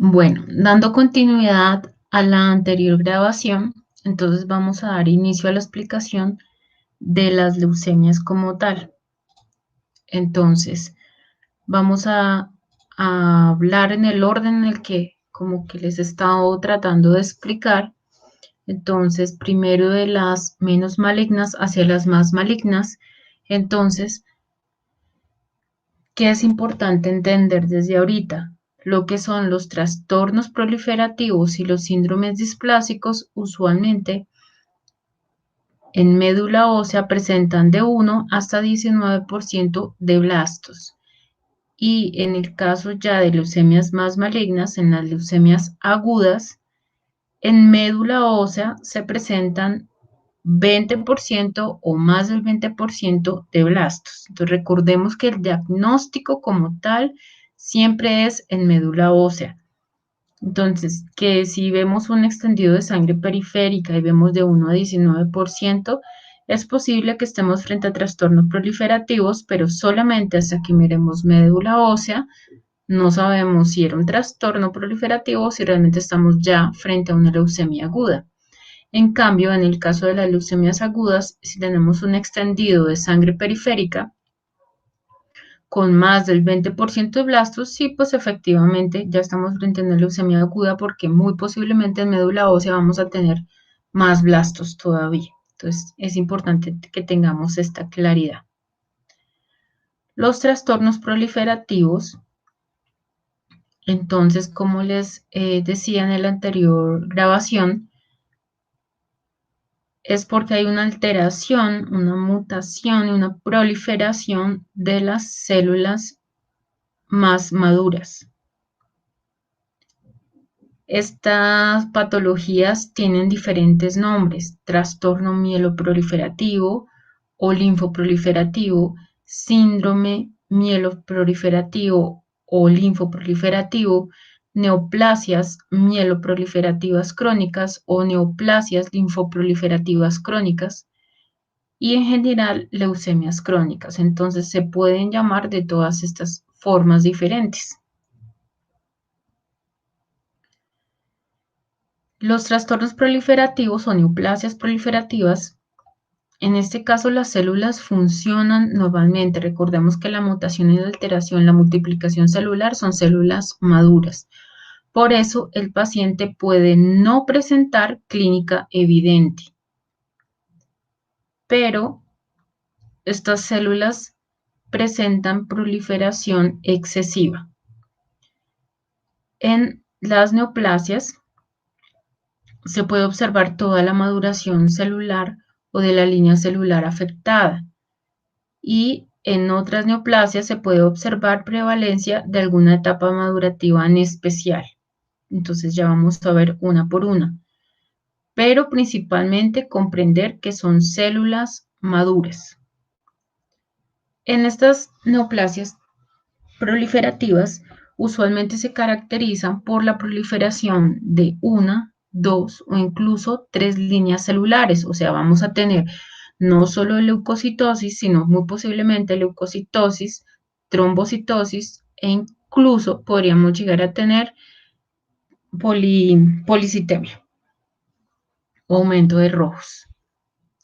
Bueno, dando continuidad a la anterior grabación, entonces vamos a dar inicio a la explicación de las leucemias como tal. Entonces, vamos a hablar en el orden en el que como que les he estado tratando de explicar. Entonces, primero de las menos malignas hacia las más malignas. Entonces, ¿qué es importante entender desde ahorita? Lo que son los trastornos proliferativos y los síndromes displásicos usualmente en médula ósea presentan de 1 hasta 19% de blastos. Y en el caso ya de leucemias más malignas, en las leucemias agudas, en médula ósea se presentan 20% o más del 20% de blastos. Entonces recordemos que el diagnóstico como tal siempre es en médula ósea. Entonces, que si vemos un extendido de sangre periférica y vemos de 1 a 19%, es posible que estemos frente a trastornos proliferativos, pero solamente hasta que miremos médula ósea, no sabemos si era un trastorno proliferativo o si realmente estamos ya frente a una leucemia aguda. En cambio, en el caso de las leucemias agudas, si tenemos un extendido de sangre periférica con más del 20% de blastos, sí, pues efectivamente ya estamos frente a una leucemia aguda porque muy posiblemente en médula ósea vamos a tener más blastos todavía. Entonces, es importante que tengamos esta claridad. Los trastornos proliferativos, entonces, como les decía en la anterior grabación, es porque hay una alteración, una mutación y una proliferación de las células más maduras. Estas patologías tienen diferentes nombres: trastorno mieloproliferativo o linfoproliferativo, síndrome mieloproliferativo o linfoproliferativo, neoplasias mieloproliferativas crónicas o neoplasias linfoproliferativas crónicas y en general leucemias crónicas. Entonces se pueden llamar de todas estas formas diferentes. Los trastornos proliferativos o neoplasias proliferativas, en este caso las células funcionan normalmente. Recordemos que la mutación y la alteración, la multiplicación celular son células maduras. Por eso el paciente puede no presentar clínica evidente, pero estas células presentan proliferación excesiva. En las neoplasias se puede observar toda la maduración celular o de la línea celular afectada, y en otras neoplasias se puede observar prevalencia de alguna etapa madurativa en especial. Entonces ya vamos a ver una por una, pero principalmente comprender que son células maduras. En estas neoplasias proliferativas usualmente se caracterizan por la proliferación de una, dos o incluso tres líneas celulares. O sea, vamos a tener no solo leucocitosis, sino muy posiblemente leucocitosis, trombocitosis e incluso podríamos llegar a tener policitemia, aumento de rojos.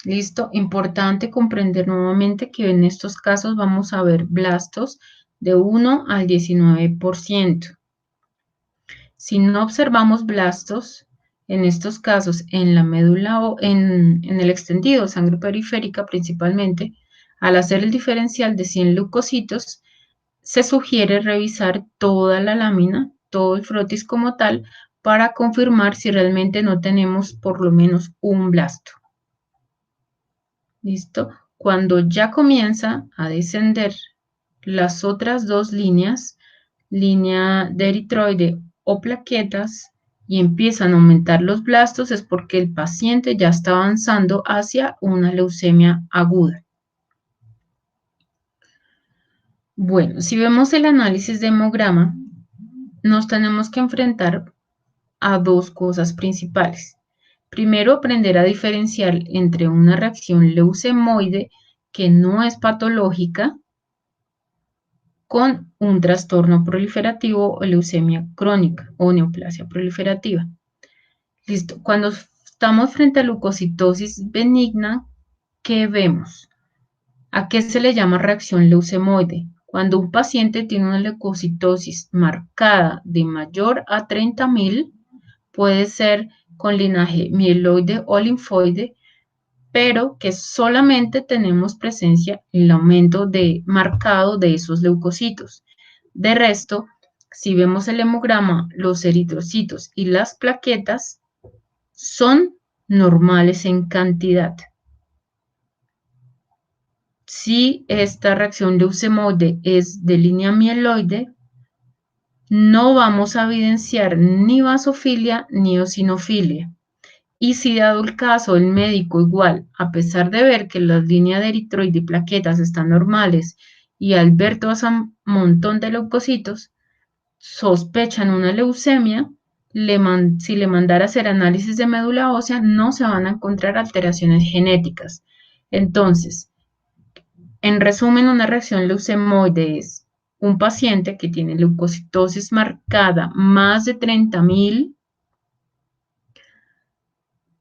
Listo, importante comprender nuevamente que en estos casos vamos a ver blastos de 1 al 19%. Si no observamos blastos, en estos casos en la médula o en el extendido sangre periférica principalmente, al hacer el diferencial de 100 leucocitos, se sugiere revisar toda la lámina, todo el frotis como tal, para confirmar si realmente no tenemos por lo menos un blasto. ¿Listo? Cuando ya comienza a descender las otras dos líneas, línea de eritroide o plaquetas, y empiezan a aumentar los blastos, es porque el paciente ya está avanzando hacia una leucemia aguda. Bueno, si vemos el análisis de hemograma, nos tenemos que enfrentar a dos cosas principales. Primero, aprender a diferenciar entre una reacción leucemoide que no es patológica con un trastorno proliferativo o leucemia crónica o neoplasia proliferativa. Listo. Cuando estamos frente a leucocitosis benigna, ¿qué vemos? ¿A qué se le llama reacción leucemoide? Cuando un paciente tiene una leucocitosis marcada de mayor a 30.000, puede ser con linaje mieloide o linfoide, pero que solamente tenemos presencia en el aumento marcado de esos leucocitos. De resto, si vemos el hemograma, los eritrocitos y las plaquetas son normales en cantidad. Si esta reacción leucemoide es de línea mieloide, no vamos a evidenciar ni basofilia ni eosinofilia. Y si dado el caso el médico igual, a pesar de ver que las líneas de eritroide y plaquetas están normales y al ver todo ese montón de leucocitos, sospechan una leucemia, si le mandara a hacer análisis de médula ósea, no se van a encontrar alteraciones genéticas. Entonces, en resumen, una reacción leucemoide es un paciente que tiene leucocitosis marcada más de 30.000,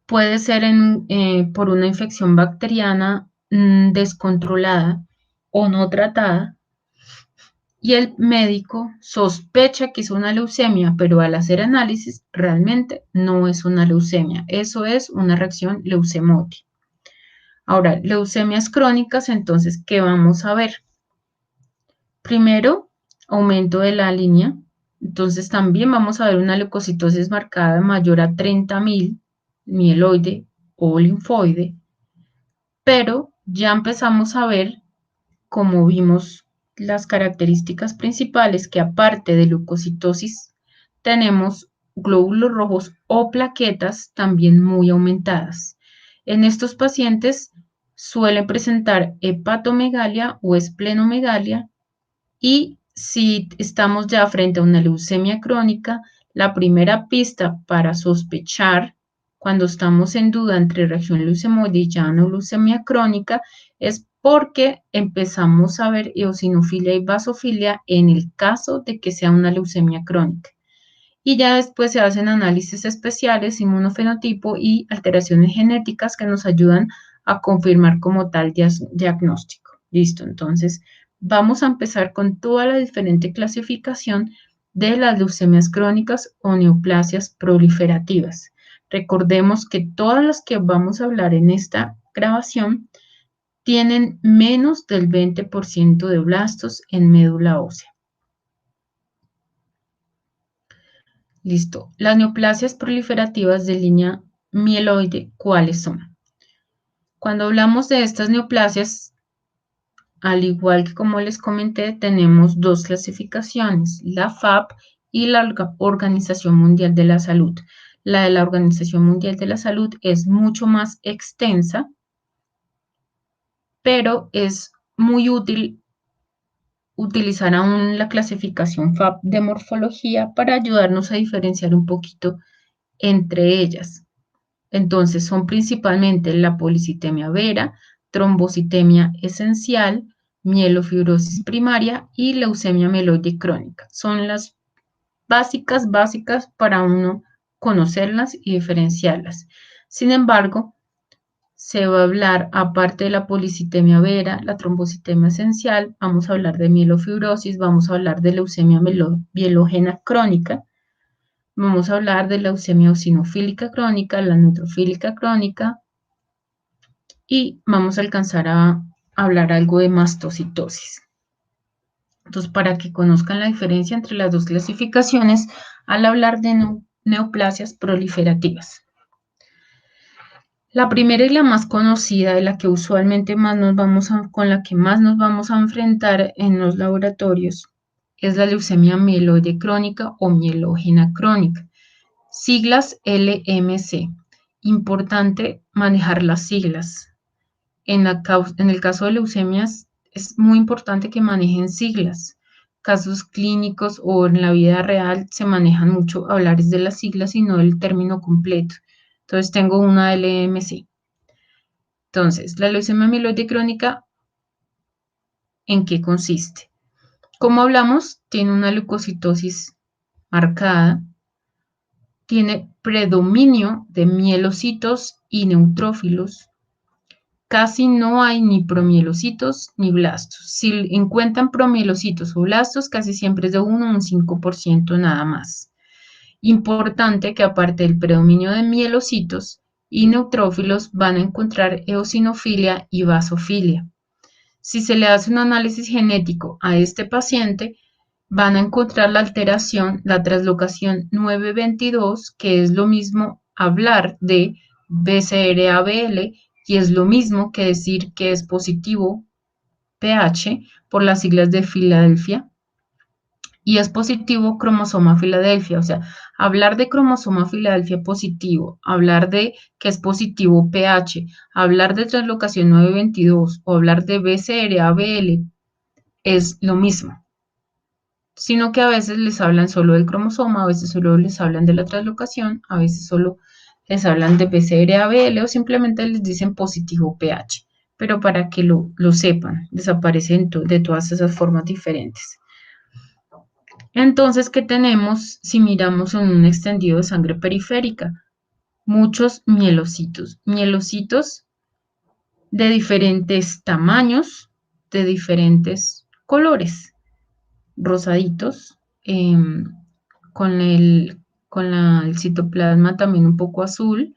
puede ser por una infección bacteriana descontrolada o no tratada, y el médico sospecha que es una leucemia, pero al hacer análisis realmente no es una leucemia, eso es una reacción leucemoide. Ahora, leucemias crónicas, entonces, ¿qué vamos a ver? Primero, aumento de la línea, entonces también vamos a ver una leucocitosis marcada mayor a 30.000, mieloide o linfoide, pero ya empezamos a ver, como vimos las características principales, que aparte de leucocitosis tenemos glóbulos rojos o plaquetas también muy aumentadas. En estos pacientes suelen presentar hepatomegalia o esplenomegalia, y si estamos ya frente a una leucemia crónica, la primera pista para sospechar cuando estamos en duda entre reacción leucemoide y ya una leucemia crónica es porque empezamos a ver eosinofilia y basofilia en el caso de que sea una leucemia crónica. Y ya después se hacen análisis especiales, inmunofenotipo y alteraciones genéticas que nos ayudan a confirmar como tal diagnóstico. Listo, entonces vamos a empezar con toda la diferente clasificación de las leucemias crónicas o neoplasias proliferativas. Recordemos que todas las que vamos a hablar en esta grabación tienen menos del 20% de blastos en médula ósea. Listo. Las neoplasias proliferativas de línea mieloide, ¿cuáles son? Cuando hablamos de estas neoplasias, al igual que como les comenté, tenemos dos clasificaciones, la FAP y la Organización Mundial de la Salud. La de la Organización Mundial de la Salud es mucho más extensa, pero es muy útil utilizar aún la clasificación FAP de morfología para ayudarnos a diferenciar un poquito entre ellas. Entonces son principalmente la policitemia vera, trombocitemia esencial, mielofibrosis primaria y leucemia mieloide crónica. Son las básicas para uno conocerlas y diferenciarlas. Sin embargo, se va a hablar, aparte de la policitemia vera, la trombocitemia esencial, vamos a hablar de mielofibrosis, vamos a hablar de leucemia mielógena crónica, vamos a hablar de leucemia eosinofílica crónica, la neutrofílica crónica, y vamos a alcanzar a hablar algo de mastocitosis. Entonces, para que conozcan la diferencia entre las dos clasificaciones al hablar de neoplasias proliferativas. La primera y la más conocida, de la que usualmente con la que más nos vamos a enfrentar en los laboratorios, es la leucemia mieloide crónica o mielógena crónica. Siglas LMC. Importante manejar las siglas. En el caso de leucemias es muy importante que manejen siglas. Casos clínicos o en la vida real se manejan mucho hablar de las siglas y no del término completo. Entonces tengo una LMC. Entonces, la leucemia mieloide crónica, ¿en qué consiste? Como hablamos, tiene una leucocitosis marcada, tiene predominio de mielocitos y neutrófilos. Casi no hay ni promielocitos ni blastos. Si encuentran promielocitos o blastos, casi siempre es de 1 a un 5% nada más. Importante que aparte del predominio de mielocitos y neutrófilos van a encontrar eosinofilia y basofilia. Si se le hace un análisis genético a este paciente, van a encontrar la alteración, la translocación 922, que es lo mismo hablar de BCR-ABL y es lo mismo que decir que es positivo pH por las siglas de Filadelfia y es positivo cromosoma Filadelfia. O sea, hablar de cromosoma Filadelfia positivo, hablar de que es positivo pH, hablar de translocación 922 o hablar de BCR-ABL es lo mismo, sino que a veces les hablan solo del cromosoma, a veces solo les hablan de la translocación, a veces solo les hablan de BCR-ABL o simplemente les dicen positivo pH, pero para que lo sepan, desaparecen de todas esas formas diferentes. Entonces, ¿qué tenemos si miramos en un extendido de sangre periférica? Muchos mielocitos, mielocitos de diferentes tamaños, de diferentes colores, rosaditos, con el citoplasma también un poco azul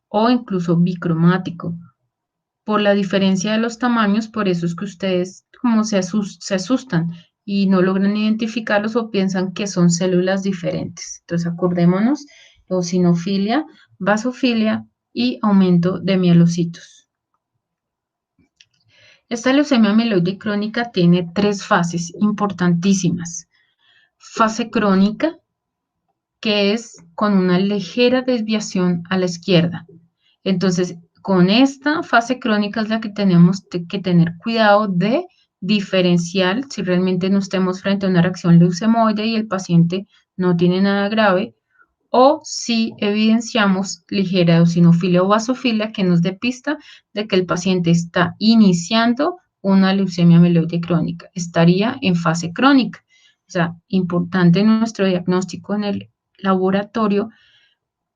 o incluso bicromático. Por la diferencia de los tamaños, por eso es que ustedes como se asustan y no logran identificarlos o piensan que son células diferentes. Entonces acordémonos, eosinofilia, basofilia y aumento de mielocitos. Esta leucemia mieloide crónica tiene 3 fases importantísimas. Fase crónica, que es con una ligera desviación a la izquierda. Entonces, con esta fase crónica es la que tenemos que tener cuidado de diferenciar si realmente no estemos frente a una reacción leucemoide y el paciente no tiene nada grave, o si evidenciamos ligera eosinofilia o basofilia que nos dé pista de que el paciente está iniciando una leucemia mieloide crónica, estaría en fase crónica. O sea, importante nuestro diagnóstico en el laboratorio,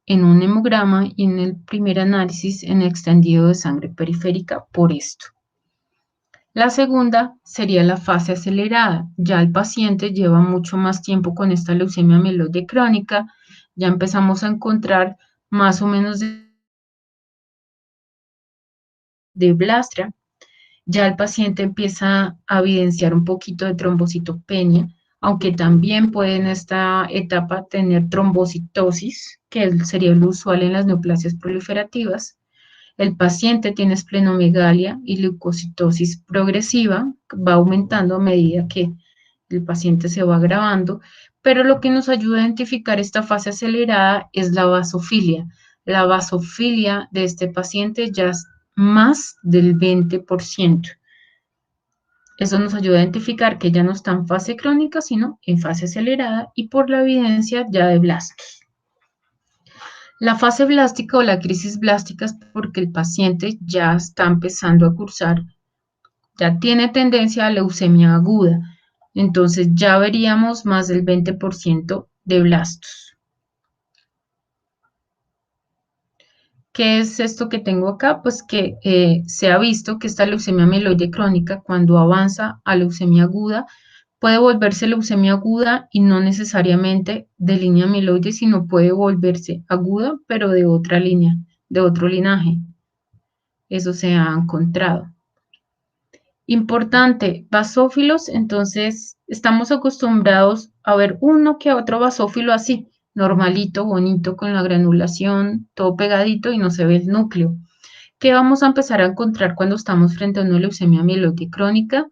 en un hemograma y en el primer análisis en el extendido de sangre periférica por esto. La segunda sería la fase acelerada. Ya el paciente lleva mucho más tiempo con esta leucemia mieloide crónica, ya empezamos a encontrar más o menos de blastra, ya el paciente empieza a evidenciar un poquito de trombocitopenia, aunque también puede en esta etapa tener trombocitosis, que sería lo usual en las neoplasias proliferativas. El paciente tiene esplenomegalia y leucocitosis progresiva, va aumentando a medida que el paciente se va agravando, pero lo que nos ayuda a identificar esta fase acelerada es la basofilia. La basofilia de este paciente ya es más del 20%. Eso nos ayuda a identificar que ya no está en fase crónica, sino en fase acelerada y por la evidencia ya de blastos. La fase blástica o la crisis blástica es porque el paciente ya está empezando a cursar, ya tiene tendencia a leucemia aguda, entonces ya veríamos más del 20% de blastos. ¿Qué es esto que tengo acá? Pues que se ha visto que esta leucemia mieloide crónica, cuando avanza a leucemia aguda, puede volverse leucemia aguda y no necesariamente de línea mieloide, sino puede volverse aguda, pero de otra línea, de otro linaje. Eso se ha encontrado. Importante, basófilos, entonces estamos acostumbrados a ver uno que otro basófilo así, normalito, bonito, con la granulación, todo pegadito y no se ve el núcleo. ¿Qué vamos a empezar a encontrar cuando estamos frente a una leucemia mieloide crónica?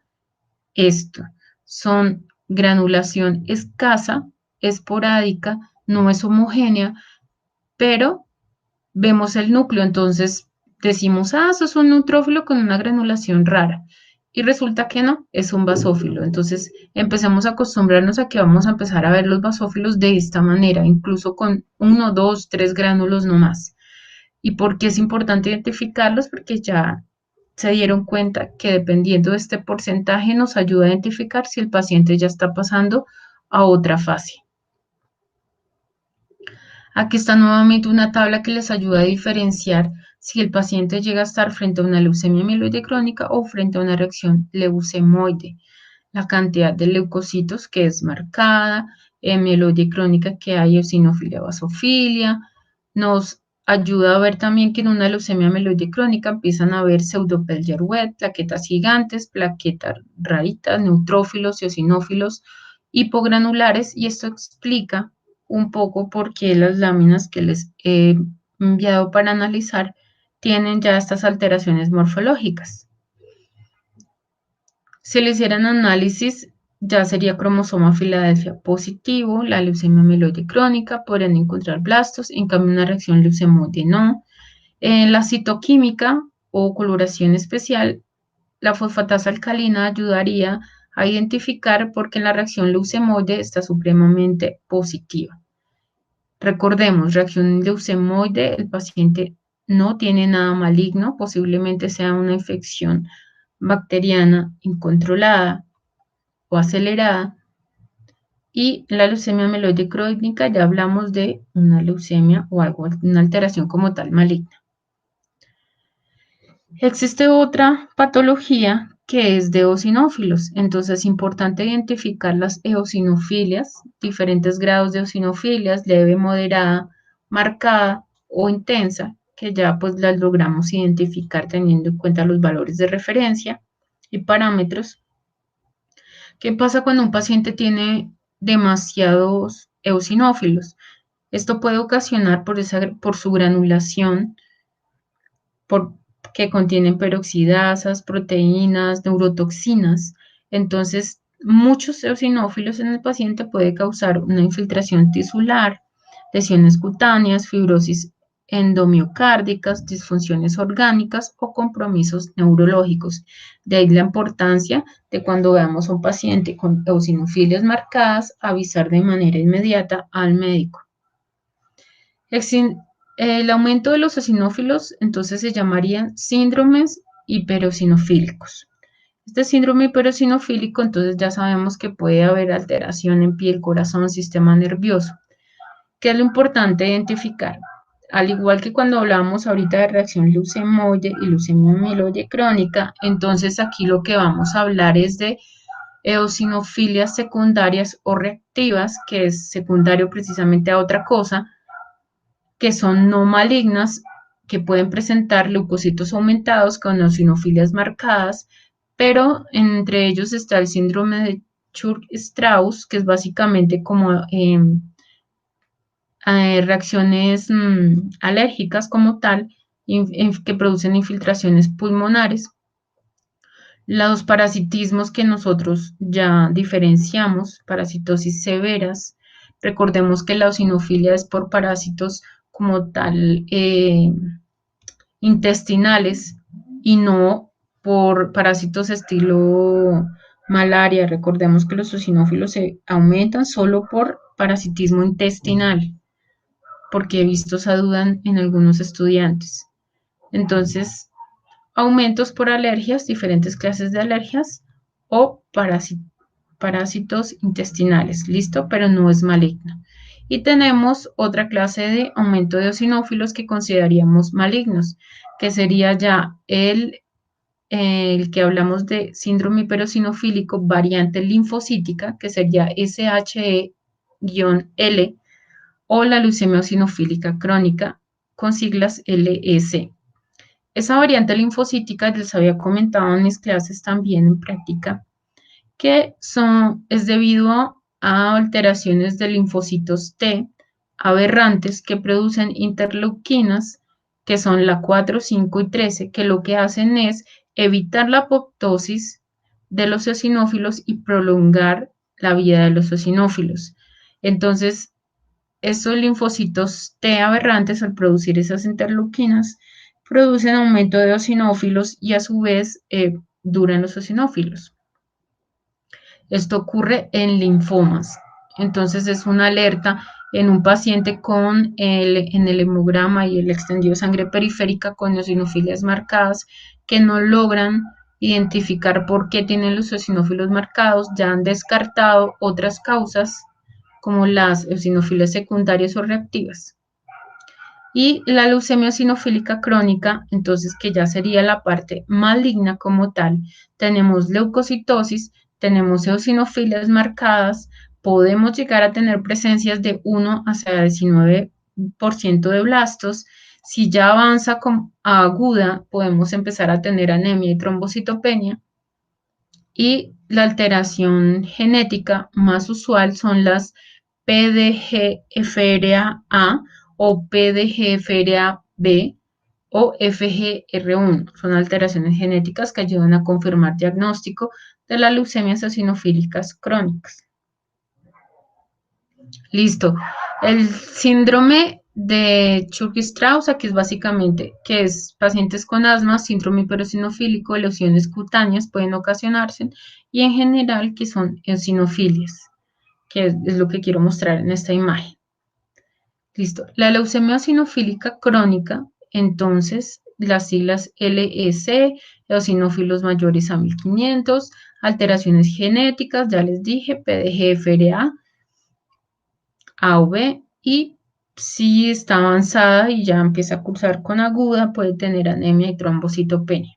Esto, son granulación escasa, esporádica, no es homogénea, pero vemos el núcleo, entonces decimos, eso es un neutrófilo con una granulación rara. Y resulta que no, es un basófilo. Entonces empecemos a acostumbrarnos a que vamos a empezar a ver los basófilos de esta manera, incluso con 1, 2, 3 gránulos no más. ¿Y por qué es importante identificarlos? Porque ya se dieron cuenta que dependiendo de este porcentaje nos ayuda a identificar si el paciente ya está pasando a otra fase. Aquí está nuevamente una tabla que les ayuda a diferenciar si el paciente llega a estar frente a una leucemia mieloide crónica o frente a una reacción leucemoide. La cantidad de leucocitos que es marcada, mieloide crónica que hay eosinofilia basofilia. Nos ayuda a ver también que en una leucemia mieloide crónica empiezan a haber pseudo-Pellier-Wett, plaquetas gigantes, plaquetas raítas, neutrófilos, eosinófilos, hipogranulares, y esto explica un poco por qué las láminas que les he enviado para analizar tienen ya estas alteraciones morfológicas. Si le hicieran análisis, ya sería cromosoma Filadelfia positivo, la leucemia mieloide crónica, podrían encontrar blastos, en cambio una reacción leucemoide no. En la citoquímica o coloración especial, la fosfatasa alcalina ayudaría a identificar porque en la reacción leucemoide está supremamente positiva. Recordemos, reacción leucemoide, el paciente no tiene nada maligno, posiblemente sea una infección bacteriana incontrolada o acelerada. Y la leucemia mieloide crónica ya hablamos de una leucemia o algo, una alteración como tal maligna. Existe otra patología que es de eosinófilos, entonces es importante identificar las eosinofilias, diferentes grados de eosinofilias, leve, moderada, marcada o intensa, que ya pues las logramos identificar teniendo en cuenta los valores de referencia y parámetros. ¿Qué pasa cuando un paciente tiene demasiados eosinófilos? Esto puede ocasionar por su granulación, que contienen peroxidasas, proteínas, neurotoxinas. Entonces, muchos eosinófilos en el paciente puede causar una infiltración tisular, lesiones cutáneas, fibrosis endomiocárdicas, disfunciones orgánicas o compromisos neurológicos. De ahí la importancia de cuando veamos a un paciente con eosinofilias marcadas, avisar de manera inmediata al médico. El aumento de los eosinófilos entonces se llamarían síndromes hiperosinofílicos. Este síndrome hiperosinofílico entonces ya sabemos que puede haber alteración en piel, corazón, sistema nervioso. ¿Qué es lo importante identificar? Al igual que cuando hablábamos ahorita de reacción leucemoide y leucemia mieloide crónica, entonces aquí lo que vamos a hablar es de eosinofilias secundarias o reactivas, que es secundario precisamente a otra cosa, que son no malignas, que pueden presentar leucocitos aumentados con eosinofilias marcadas, pero entre ellos está el síndrome de Churg-Strauss, que es básicamente como reacciones alérgicas como tal, que producen infiltraciones pulmonares. Los parasitismos que nosotros ya diferenciamos, parasitosis severas. Recordemos que la eosinofilia es por parásitos como tal intestinales y no por parásitos estilo malaria. Recordemos que los eosinófilos se aumentan solo por parasitismo intestinal, porque he visto esa duda en algunos estudiantes. Entonces, aumentos por alergias, diferentes clases de alergias o parásitos intestinales, ¿listo? Pero no es maligno. Y tenemos otra clase de aumento de eosinófilos que consideraríamos malignos, que sería ya el que hablamos de síndrome hiperosinofílico variante linfocítica, que sería SHE-L, o la leucemia eosinofílica crónica, con siglas LS. Esa variante linfocítica les había comentado en mis clases también en práctica, que es debido a alteraciones de linfocitos T aberrantes que producen interleuquinas, que son la 4, 5 y 13, que lo que hacen es evitar la apoptosis de los eosinófilos y prolongar la vida de los eosinófilos. Entonces, estos linfocitos T aberrantes, al producir esas interleuquinas, producen aumento de eosinófilos y a su vez duran los eosinófilos. Esto ocurre en linfomas. Entonces es una alerta en un paciente en el hemograma y el extendido de sangre periférica con eosinofilias marcadas, que no logran identificar por qué tienen los eosinófilos marcados, ya han descartado otras causas como las eosinofilias secundarias o reactivas. Y la leucemia eosinofílica crónica, entonces que ya sería la parte maligna como tal, tenemos leucocitosis, tenemos eosinofilias marcadas, podemos llegar a tener presencias de 1 hasta 19% de blastos. Si ya avanza a aguda, podemos empezar a tener anemia y trombocitopenia. Y la alteración genética más usual son las PDGFRA-A o PDGFRA-B o FGR1. Son alteraciones genéticas que ayudan a confirmar diagnóstico de las leucemias eosinofílicas crónicas. Listo. El síndrome de Churg-Strauss, aquí es básicamente que es pacientes con asma, síndrome hipereosinofílico, lesiones cutáneas pueden ocasionarse y en general que son eosinofilias, que es lo que quiero mostrar en esta imagen. Listo. La leucemia eosinofílica crónica, entonces las siglas LEC, eosinófilos mayores a 1500, alteraciones genéticas, ya les dije, PDGFRA, A o B, y si está avanzada y ya empieza a cursar con aguda, puede tener anemia y trombocitopenia.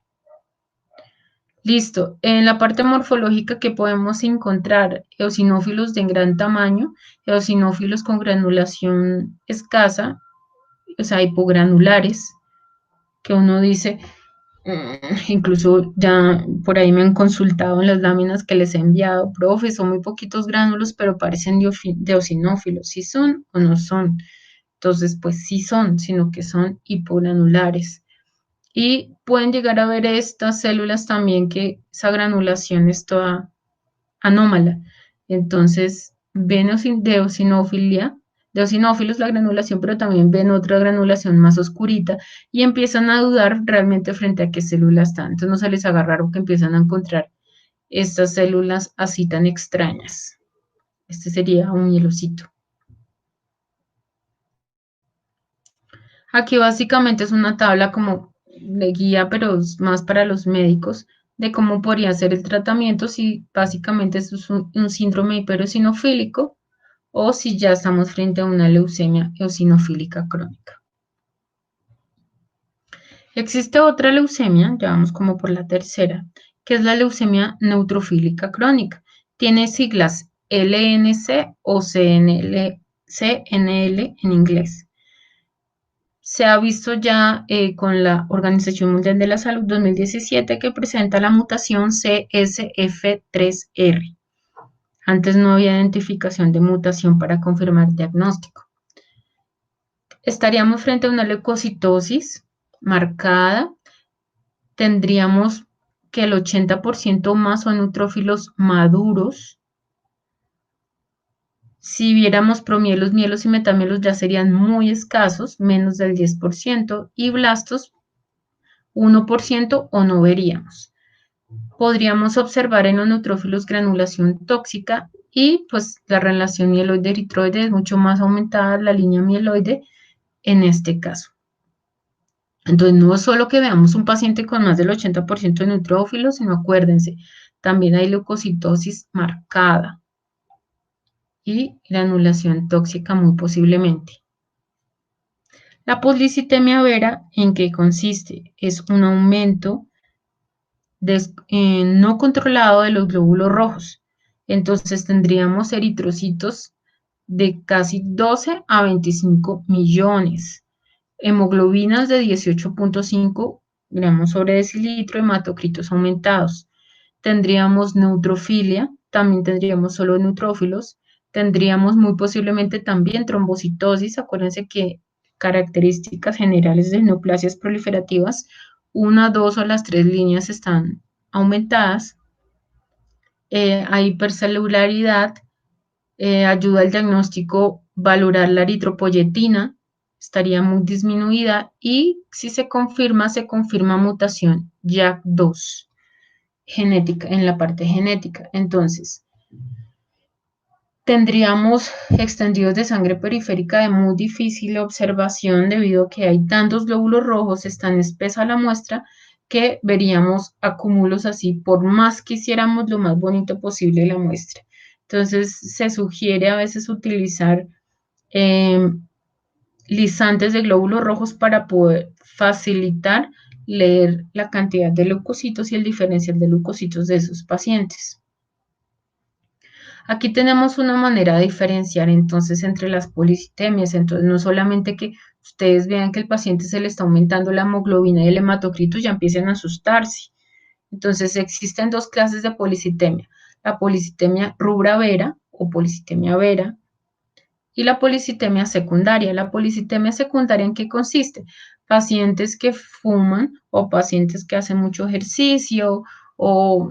Listo. En la parte morfológica que podemos encontrar eosinófilos de gran tamaño, eosinófilos con granulación escasa, o sea, hipogranulares, que uno dice, incluso ya por ahí me han consultado en las láminas que les he enviado, profe, son muy poquitos gránulos, pero parecen de eosinófilos, ¿sí son o no son? Entonces, pues sí son, sino que son hipogranulares. Y pueden llegar a ver estas células también que esa granulación es toda anómala. Entonces, ven de eosinofilia, de eosinófilos la granulación, pero también ven otra granulación más oscurita y empiezan a dudar realmente frente a qué célula están. Entonces, no se les haga raro que empiezan a encontrar estas células así tan extrañas. Este sería un mielocito. Aquí básicamente es una tabla como de guía, pero es más para los médicos, de cómo podría ser el tratamiento si básicamente esto es un síndrome hipereosinofílico o si ya estamos frente a una leucemia eosinofílica crónica. Existe otra leucemia, ya vamos como por la tercera, que es la leucemia neutrofílica crónica. Tiene siglas LNC o CNL en inglés. Se ha visto ya con la Organización Mundial de la Salud 2017 que presenta la mutación CSF3R. Antes no había identificación de mutación para confirmar diagnóstico. Estaríamos frente a una leucocitosis marcada. Tendríamos que el 80% más son neutrófilos maduros. Si viéramos promielos, mielos y metamielos ya serían muy escasos, menos del 10%, y blastos 1% o no veríamos. Podríamos observar en los neutrófilos granulación tóxica y pues la relación mieloide-eritroide es mucho más aumentada, la línea mieloide en este caso. Entonces no es solo que veamos un paciente con más del 80% de neutrófilos, sino acuérdense, también hay leucocitosis marcada y granulación tóxica muy posiblemente. La policitemia vera, ¿en qué consiste? Es un aumento no controlado de los glóbulos rojos. Entonces tendríamos eritrocitos de casi 12 a 25 millones, hemoglobinas de 18.5 gramos sobre decilitro, hematocritos aumentados. Tendríamos neutrofilia, también tendríamos solo neutrófilos, tendríamos muy posiblemente también trombocitosis. Acuérdense que características generales de neoplasias proliferativas, una, dos o las tres líneas están aumentadas. Hay hipercelularidad, ayuda al diagnóstico valorar la eritropoyetina, estaría muy disminuida y si se confirma mutación JAK2 genética, en la parte genética. Entonces, tendríamos extendidos de sangre periférica de muy difícil observación debido a que hay tantos glóbulos rojos, es tan espesa la muestra que veríamos acúmulos así, por más que hiciéramos lo más bonito posible la muestra. Entonces, se sugiere a veces utilizar eh, lisantes de glóbulos rojos para poder facilitar leer la cantidad de leucocitos y el diferencial de leucocitos de esos pacientes. Aquí tenemos una manera de diferenciar entonces entre las policitemias, entonces no solamente que ustedes vean que el paciente se le está aumentando la hemoglobina y el hematocrito, ya empiecen a asustarse. Entonces existen dos clases de policitemia, la policitemia rubra vera o policitemia vera y la policitemia secundaria. La policitemia secundaria, ¿en qué consiste? Pacientes que fuman o pacientes que hacen mucho ejercicio o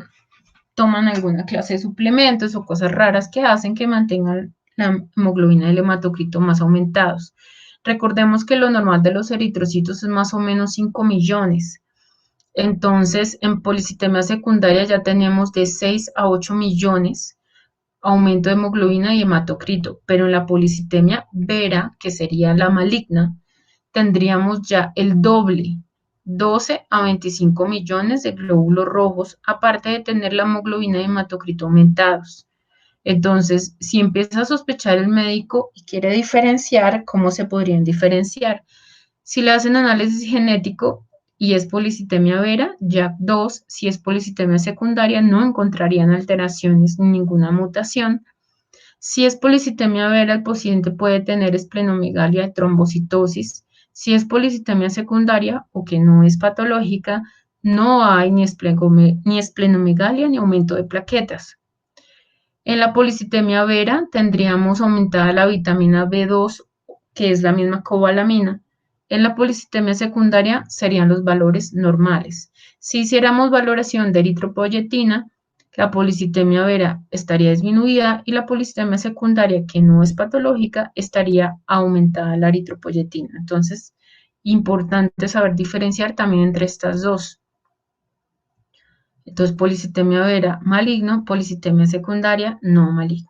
toman alguna clase de suplementos o cosas raras que hacen que mantengan la hemoglobina y el hematocrito más aumentados. Recordemos que lo normal de los eritrocitos es más o menos 5 millones. Entonces, en policitemia secundaria ya tenemos de 6 a 8 millones aumento de hemoglobina y hematocrito, pero en la policitemia vera, que sería la maligna, tendríamos ya el doble, 12 a 25 millones de glóbulos rojos, aparte de tener la hemoglobina y hematocrito aumentados. Entonces, si empieza a sospechar el médico y quiere diferenciar, ¿cómo se podrían diferenciar? Si le hacen análisis genético y es policitemia vera, JAK2, si es policitemia secundaria, no encontrarían alteraciones ni ninguna mutación. Si es policitemia vera, el paciente puede tener esplenomegalia, trombocitosis. Si es policitemia secundaria o que no es patológica, no hay ni esplenomegalia ni aumento de plaquetas. En la policitemia vera tendríamos aumentada la vitamina B2, que es la misma cobalamina. En la policitemia secundaria serían los valores normales. Si hiciéramos valoración de eritropoyetina, la policitemia vera estaría disminuida y la policitemia secundaria, que no es patológica, estaría aumentada la eritropoyetina. Entonces, importante saber diferenciar también entre estas dos. Entonces, policitemia vera maligno, policitemia secundaria no maligno.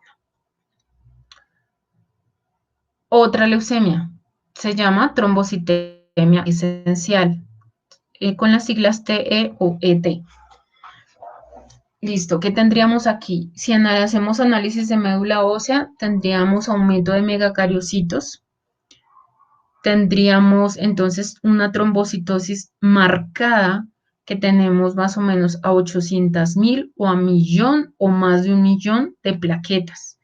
Otra leucemia se llama trombocitemia esencial, con las siglas TE o ET. Listo, ¿qué tendríamos aquí? Si hacemos análisis de médula ósea, tendríamos aumento de megacariocitos, tendríamos entonces una trombocitosis marcada que tenemos más o menos a 800.000 o a millón o más de 1.000.000 de plaquetas.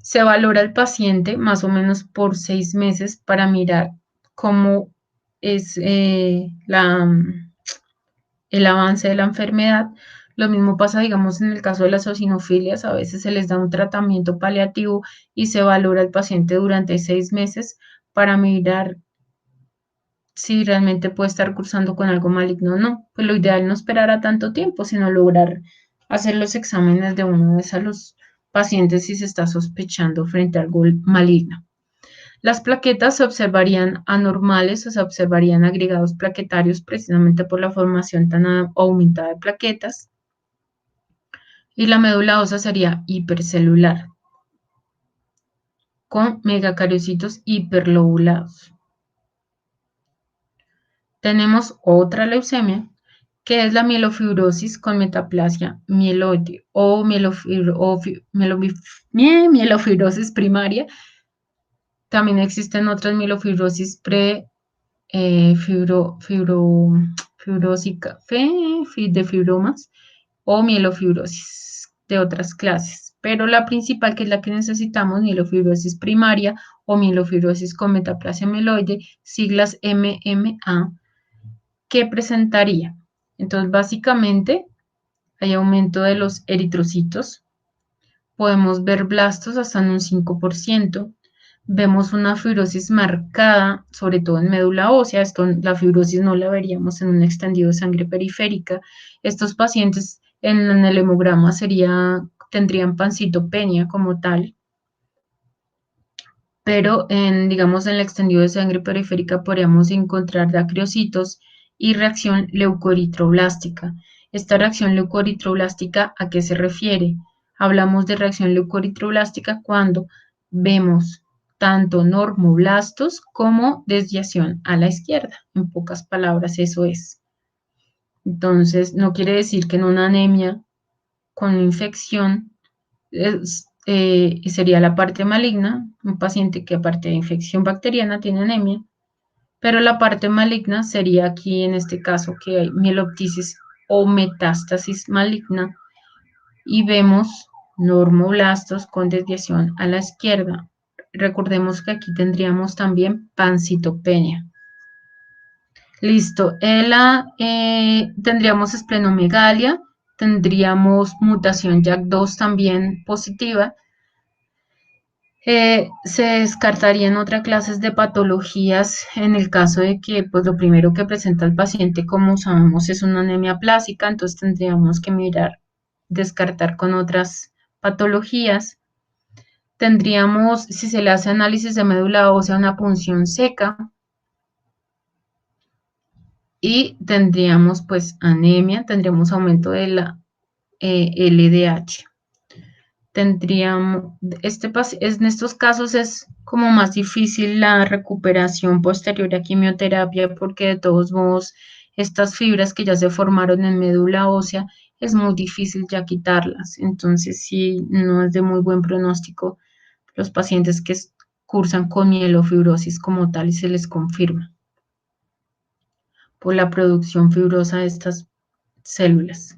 Se valora al paciente más o menos por 6 meses para mirar cómo es el avance de la enfermedad. Lo mismo pasa, digamos, en el caso de las eosinofilias, a veces se les da un tratamiento paliativo y se valora al paciente durante 6 meses para mirar si realmente puede estar cursando con algo maligno o no. Pues lo ideal no esperar a tanto tiempo, sino lograr hacer los exámenes de una vez a los pacientes si se está sospechando frente a algo maligno. Las plaquetas se observarían anormales o se observarían agregados plaquetarios precisamente por la formación tan aumentada de plaquetas. Y la médula ósea sería hipercelular, con megacariocitos hiperlobulados. Tenemos otra leucemia, que es la mielofibrosis con metaplasia mieloide o mielofibrosis primaria. También existen otras mielofibrosis fibrósica, de fibromas o mielofibrosis de otras clases. Pero la principal, que es la que necesitamos, mielofibrosis primaria o mielofibrosis con metaplasia mieloide, siglas MMA, ¿qué presentaría? Entonces, básicamente, hay aumento de los eritrocitos. Podemos ver blastos hasta en un 5%. Vemos una fibrosis marcada, sobre todo en médula ósea. La fibrosis no la veríamos en un extendido de sangre periférica. Estos pacientes en el hemograma tendrían pancitopenia como tal, pero digamos, en el extendido de sangre periférica podríamos encontrar dacriocitos y reacción leucoeritroblástica. Esta reacción leucoeritroblástica, ¿a qué se refiere? Hablamos de reacción leucoeritroblástica cuando vemos tanto normoblastos como desviación a la izquierda. En pocas palabras, eso es. Entonces, no quiere decir que en una anemia con infección sería la parte maligna, un paciente que aparte de infección bacteriana tiene anemia, pero la parte maligna sería aquí en este caso que hay mieloptisis o metástasis maligna y vemos normoblastos con desviación a la izquierda. Recordemos que aquí tendríamos también pancitopenia. Listo. Tendríamos esplenomegalia, tendríamos mutación JAK2 también positiva. Se descartarían otras clases de patologías en el caso de que, pues, lo primero que presenta el paciente, como sabemos, es una anemia plásica, entonces tendríamos que mirar, descartar con otras patologías. Tendríamos, si se le hace análisis de médula ósea, una punción seca y tendríamos, pues, anemia, tendríamos aumento de la LDH. Tendríamos, en estos casos es como más difícil la recuperación posterior a quimioterapia porque de todos modos estas fibras que ya se formaron en médula ósea es muy difícil ya quitarlas. Entonces sí, no es de muy buen pronóstico los pacientes que cursan con mielofibrosis como tal y se les confirma por la producción fibrosa de estas células.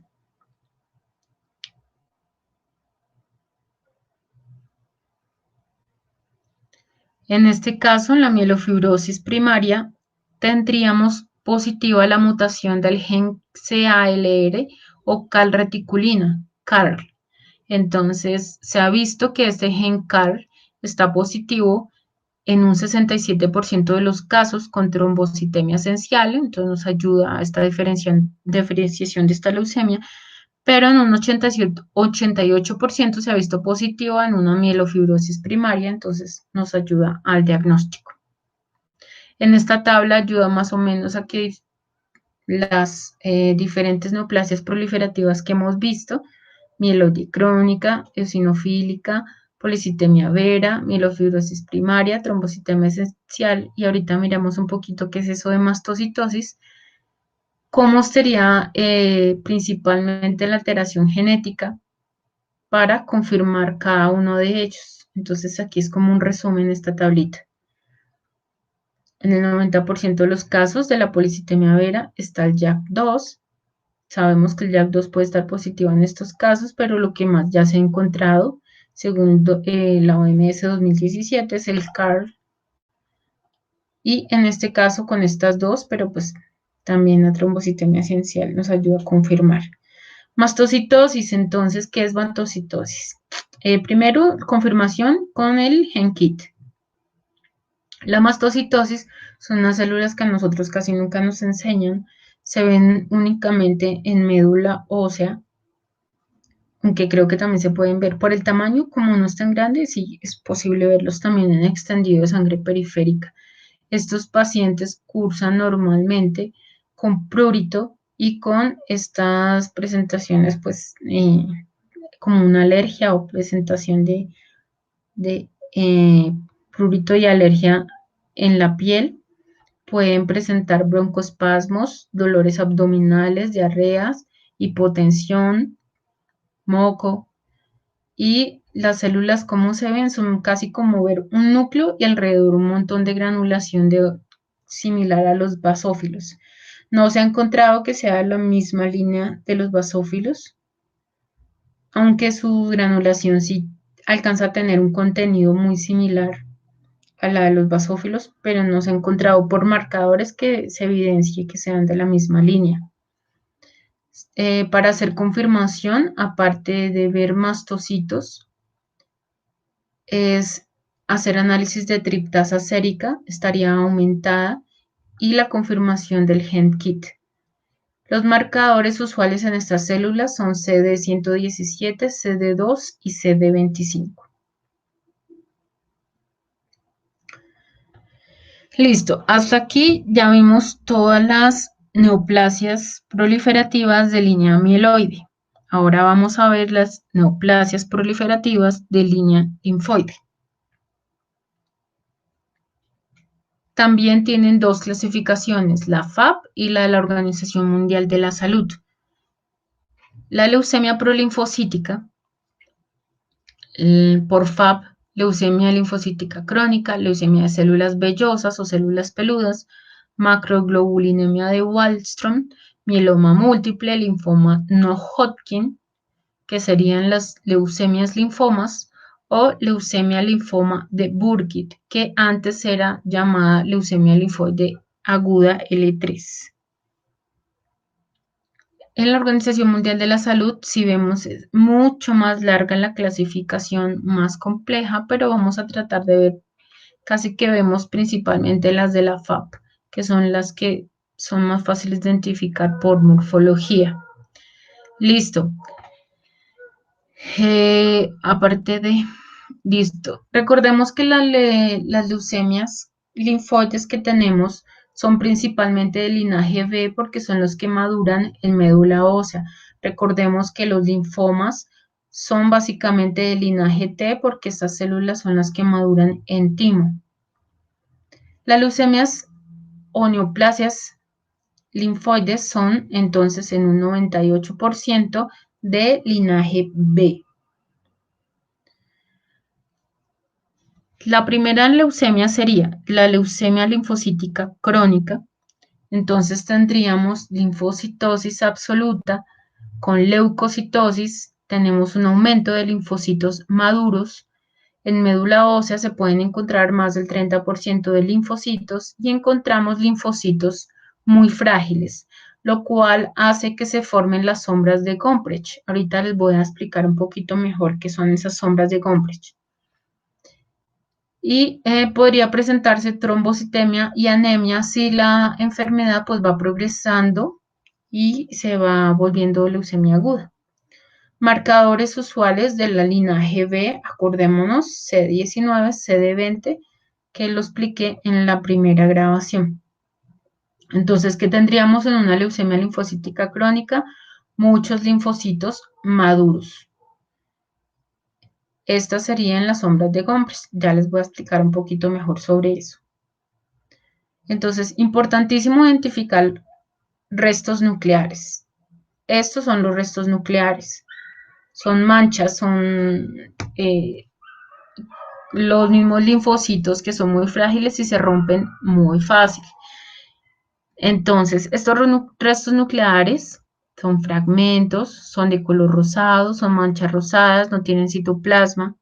En este caso, en la mielofibrosis primaria, tendríamos positiva la mutación del gen CALR o calreticulina, CARL. Entonces, se ha visto que este gen CARL está positivo en un 67% de los casos con trombocitemia esencial, entonces nos ayuda a esta diferenciación de esta leucemia, pero en un 88% se ha visto positivo en una mielofibrosis primaria, entonces nos ayuda al diagnóstico. En esta tabla ayuda más o menos a que las diferentes neoplasias proliferativas que hemos visto, mieloide crónica, eosinofílica, policitemia vera, mielofibrosis primaria, trombocitemia esencial, y ahorita miramos un poquito qué es eso de mastocitosis, cómo sería principalmente la alteración genética para confirmar cada uno de ellos. Entonces aquí es como un resumen esta tablita. En el 90% de los casos de la policitemia vera está el JAK2. Sabemos que el JAK2 puede estar positivo en estos casos, pero lo que más ya se ha encontrado, según la OMS 2017, es el CARL. Y en este caso con estas dos, pero pues también la trombocitemia esencial nos ayuda a confirmar. Mastocitosis, entonces, ¿qué es mastocitosis? Primero, confirmación con el GenKit. La mastocitosis son unas células que a nosotros casi nunca nos enseñan, se ven únicamente en médula ósea, aunque creo que también se pueden ver por el tamaño, como no es tan grande, sí es posible verlos también en extendido de sangre periférica. Estos pacientes cursan normalmente con prurito y con estas presentaciones, pues, como una alergia o presentación de prurito y alergia en la piel. Pueden presentar broncoespasmos, dolores abdominales, diarreas, hipotensión, moco, y las células, como se ven, son casi como ver un núcleo y alrededor un montón de granulación similar a los basófilos. No se ha encontrado que sea la misma línea de los basófilos, aunque su granulación sí alcanza a tener un contenido muy similar a la de los basófilos, pero no se ha encontrado por marcadores que se evidencie que sean de la misma línea. Para hacer confirmación, aparte de ver mastocitos, es hacer análisis de triptasa sérica, estaría aumentada, y la confirmación del GenKit. Los marcadores usuales en estas células son CD117, CD2 y CD25. Listo, hasta aquí ya vimos todas las neoplasias proliferativas de línea mieloide. Ahora vamos a ver las neoplasias proliferativas de línea linfoide. También tienen dos clasificaciones, la FAB y la de la Organización Mundial de la Salud. La leucemia prolinfocítica, por FAB, leucemia linfocítica crónica, leucemia de células vellosas o células peludas, macroglobulinemia de Wallström, mieloma múltiple, linfoma no Hodgkin, que serían las leucemias linfomas, o leucemia linfoma de Burkitt, que antes era llamada leucemia linfoide aguda L3. En la Organización Mundial de la Salud, si vemos, es mucho más larga la clasificación, más compleja, pero vamos a tratar de ver, casi que vemos principalmente las de la FAP, que son las que son más fáciles de identificar por morfología. Listo. Aparte de, listo. Recordemos que las leucemias linfoides que tenemos son principalmente de linaje B porque son los que maduran en médula ósea. Recordemos que los linfomas son básicamente de linaje T porque estas células son las que maduran en timo. Las leucemias o neoplasias linfoides son entonces en un 98% de linaje B. La primera leucemia sería la leucemia linfocítica crónica. Entonces tendríamos linfocitosis absoluta con leucocitosis. Tenemos un aumento de linfocitos maduros. En médula ósea se pueden encontrar más del 30% de linfocitos y encontramos linfocitos muy frágiles, lo cual hace que se formen las sombras de Gombrich. Ahorita les voy a explicar un poquito mejor qué son esas sombras de Gombrich. Y podría presentarse trombocitemia y anemia si la enfermedad pues va progresando y se va volviendo leucemia aguda. Marcadores usuales de la linaje B, acordémonos, CD19, CD20, que lo expliqué en la primera grabación. Entonces, ¿qué tendríamos en una leucemia linfocítica crónica? Muchos linfocitos maduros. Estas serían las sombras de Gombrich. Ya les voy a explicar un poquito mejor sobre eso. Entonces, importantísimo identificar restos nucleares. Estos son los restos nucleares. Son manchas, son los mismos linfocitos que son muy frágiles y se rompen muy fácil. Entonces, estos restos nucleares son fragmentos, son de color rosado, son manchas rosadas, no tienen citoplasma.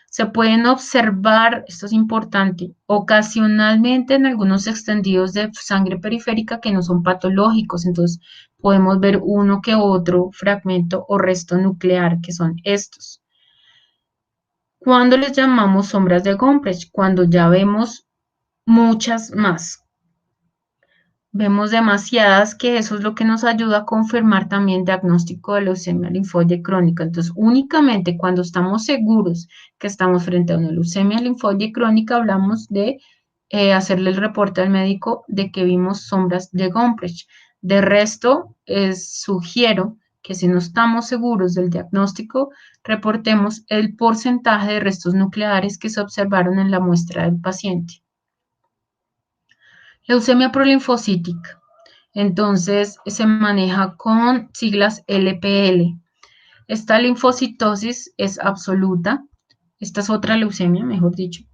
Se pueden observar, esto es importante, ocasionalmente en algunos extendidos de sangre periférica que no son patológicos, entonces podemos ver uno que otro fragmento o resto nuclear, que son estos. ¿Cuándo les llamamos sombras de Gombrich? Cuando ya vemos muchas más. Vemos demasiadas, que eso es lo que nos ayuda a confirmar también diagnóstico de leucemia linfoide crónica. Entonces, únicamente cuando estamos seguros que estamos frente a una leucemia linfoide crónica, hablamos de hacerle el reporte al médico de que vimos sombras de Gombrich. De resto, sugiero que si no estamos seguros del diagnóstico, reportemos el porcentaje de restos nucleares que se observaron en la muestra del paciente. Leucemia prolinfocítica. Entonces se maneja con siglas LPL. Esta linfocitosis es absoluta. Esta es otra leucemia, mejor dicho.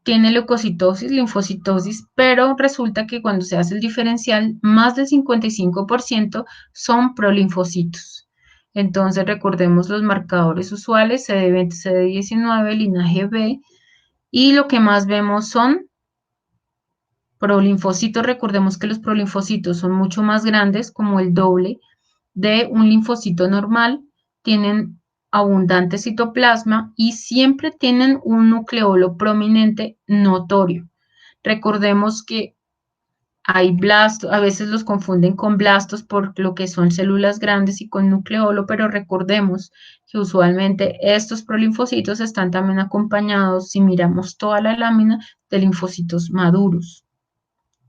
Tiene leucocitosis, linfocitosis, pero resulta que cuando se hace el diferencial, más del 55% son prolinfocitos. Entonces recordemos los marcadores usuales, CD20, CD19, linaje B, y lo que más vemos son prolinfocitos. Recordemos que los prolinfocitos son mucho más grandes, como el doble de un linfocito normal, tienen abundante citoplasma y siempre tienen un nucleolo prominente notorio. Recordemos que hay blastos, a veces los confunden con blastos por lo que son células grandes y con nucleolo, pero recordemos que usualmente estos prolinfocitos están también acompañados, si miramos toda la lámina, de linfocitos maduros.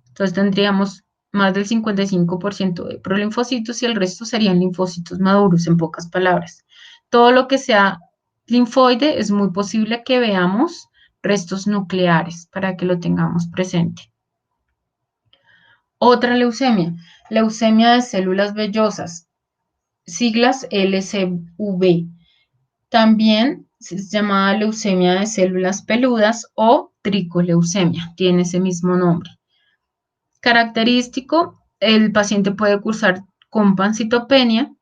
Entonces tendríamos más del 55% de prolinfocitos y el resto serían linfocitos maduros, en pocas palabras. Todo lo que sea linfoide es muy posible que veamos restos nucleares, para que lo tengamos presente. Otra leucemia, leucemia de células vellosas, siglas LCV. También es llamada leucemia de células peludas o tricoleucemia, tiene ese mismo nombre. Característico, el paciente puede cursar con pancitopenia.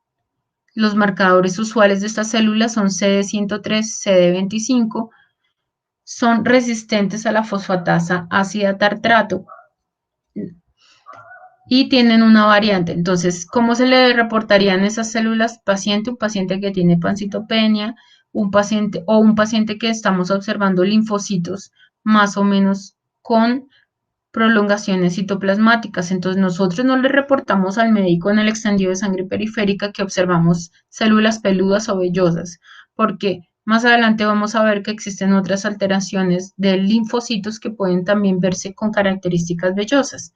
Los marcadores usuales de estas células son CD103, CD25, son resistentes a la fosfatasa ácida tartrato y tienen una variante. Entonces, ¿cómo se le reportarían esas células paciente? Un paciente que tiene pancitopenia, un paciente que estamos observando linfocitos más o menos con prolongaciones citoplasmáticas. Entonces, nosotros no le reportamos al médico en el extendido de sangre periférica que observamos células peludas o vellosas, porque más adelante vamos a ver que existen otras alteraciones de linfocitos que pueden también verse con características vellosas.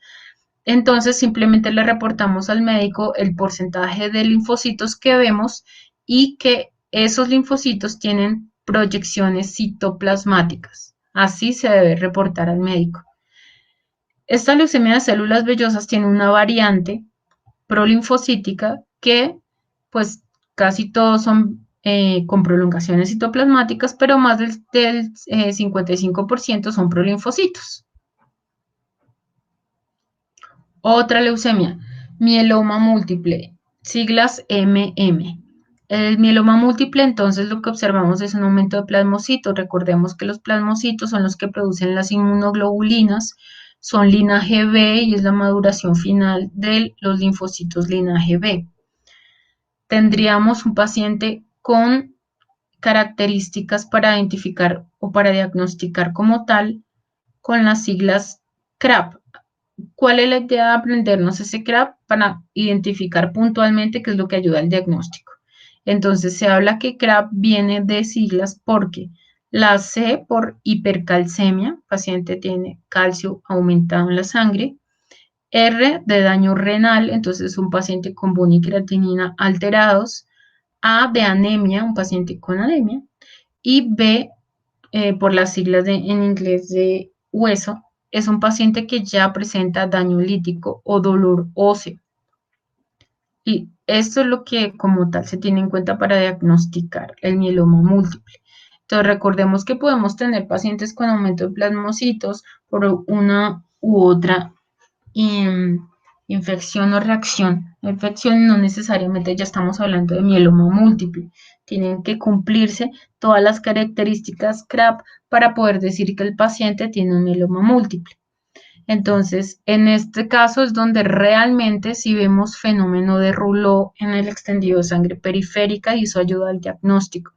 Entonces, simplemente le reportamos al médico el porcentaje de linfocitos que vemos y que esos linfocitos tienen proyecciones citoplasmáticas. Así se debe reportar al médico. Esta leucemia de células vellosas tiene una variante prolinfocítica que, pues, casi todos son con prolongaciones citoplasmáticas, pero más del 55% son prolinfocitos. Otra leucemia, mieloma múltiple, siglas MM. El mieloma múltiple, entonces, lo que observamos es un aumento de plasmocitos. Recordemos que los plasmocitos son los que producen las inmunoglobulinas, son linaje B y es la maduración final de los linfocitos linaje B. Tendríamos un paciente con características para identificar o para diagnosticar como tal con las siglas CRAP. ¿Cuál es la idea de aprendernos ese CRAP? Para identificar puntualmente qué es lo que ayuda al diagnóstico. Entonces se habla que CRAP viene de siglas porque la C por hipercalcemia, paciente tiene calcio aumentado en la sangre, R de daño renal, entonces un paciente con buna y creatinina alterados, A de anemia, un paciente con anemia, y B por las siglas en inglés de hueso, es un paciente que ya presenta daño lítico o dolor óseo. Y esto es lo que como tal se tiene en cuenta para diagnosticar el mieloma múltiple. Entonces recordemos que podemos tener pacientes con aumento de plasmocitos por una u otra infección o reacción. La infección no necesariamente ya estamos hablando de mieloma múltiple. Tienen que cumplirse todas las características CRAP para poder decir que el paciente tiene un mieloma múltiple. Entonces, en este caso es donde realmente sí vemos fenómeno de Rouleau en el extendido de sangre periférica y eso ayuda al diagnóstico.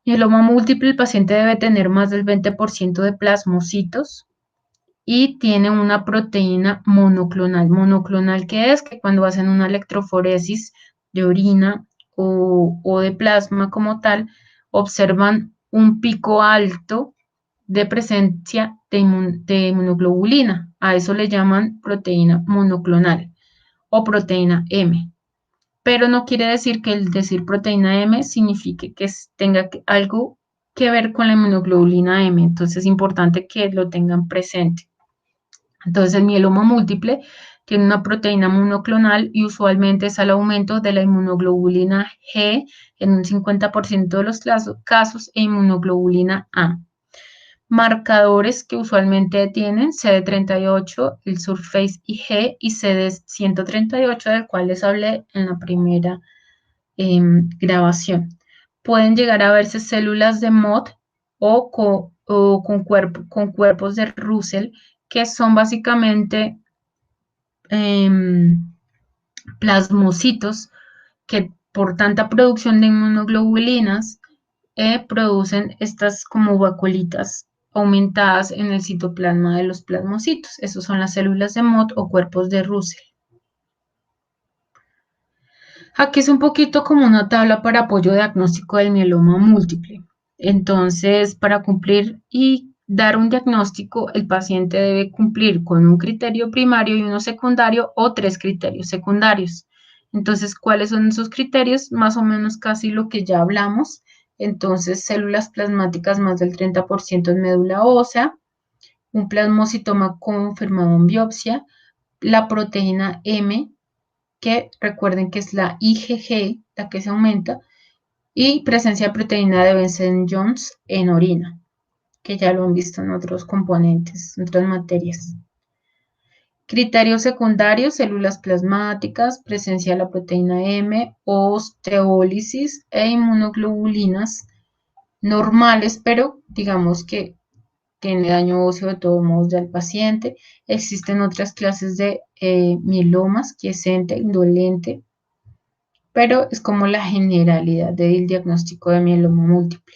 Mieloma múltiple, el paciente debe tener más del 20% de plasmocitos y tiene una proteína monoclonal. ¿Monoclonal qué es? Que cuando hacen una electroforesis de orina o de plasma como tal, observan un pico alto de presencia de inmunoglobulina. A eso le llaman proteína monoclonal o proteína M. Pero no quiere decir que el decir proteína M signifique que tenga algo que ver con la inmunoglobulina M. Entonces es importante que lo tengan presente. Entonces el mieloma múltiple tiene una proteína monoclonal y usualmente es al aumento de la inmunoglobulina G en un 50% de los casos e inmunoglobulina A. Marcadores que usualmente tienen CD38, el Surface IG y CD138, del cual les hablé en la primera grabación. Pueden llegar a verse células de MOD o con cuerpos de Russell, que son básicamente plasmocitos que por tanta producción de inmunoglobulinas producen estas como vacuolitas aumentadas en el citoplasma de los plasmocitos. Esas son las células de MOD o cuerpos de Russell. Aquí es un poquito como una tabla para apoyo diagnóstico del mieloma múltiple. Entonces, para cumplir y dar un diagnóstico, el paciente debe cumplir con un criterio primario y uno secundario o 3 criterios secundarios. Entonces, ¿cuáles son esos criterios? Más o menos casi lo que ya hablamos, entonces células plasmáticas más del 30% en médula ósea, un plasmocitoma confirmado en biopsia, la proteína M, que recuerden que es la IgG, la que se aumenta, y presencia de proteína de Benson-Jones en orina, que ya lo han visto en otros componentes, en otras materias. Criterios secundarios, células plasmáticas, presencia de la proteína M, osteólisis e inmunoglobulinas normales, pero digamos que tiene daño óseo de todos modos del paciente. Existen otras clases de mielomas, quiescente, indolente, pero es como la generalidad del diagnóstico de mieloma múltiple.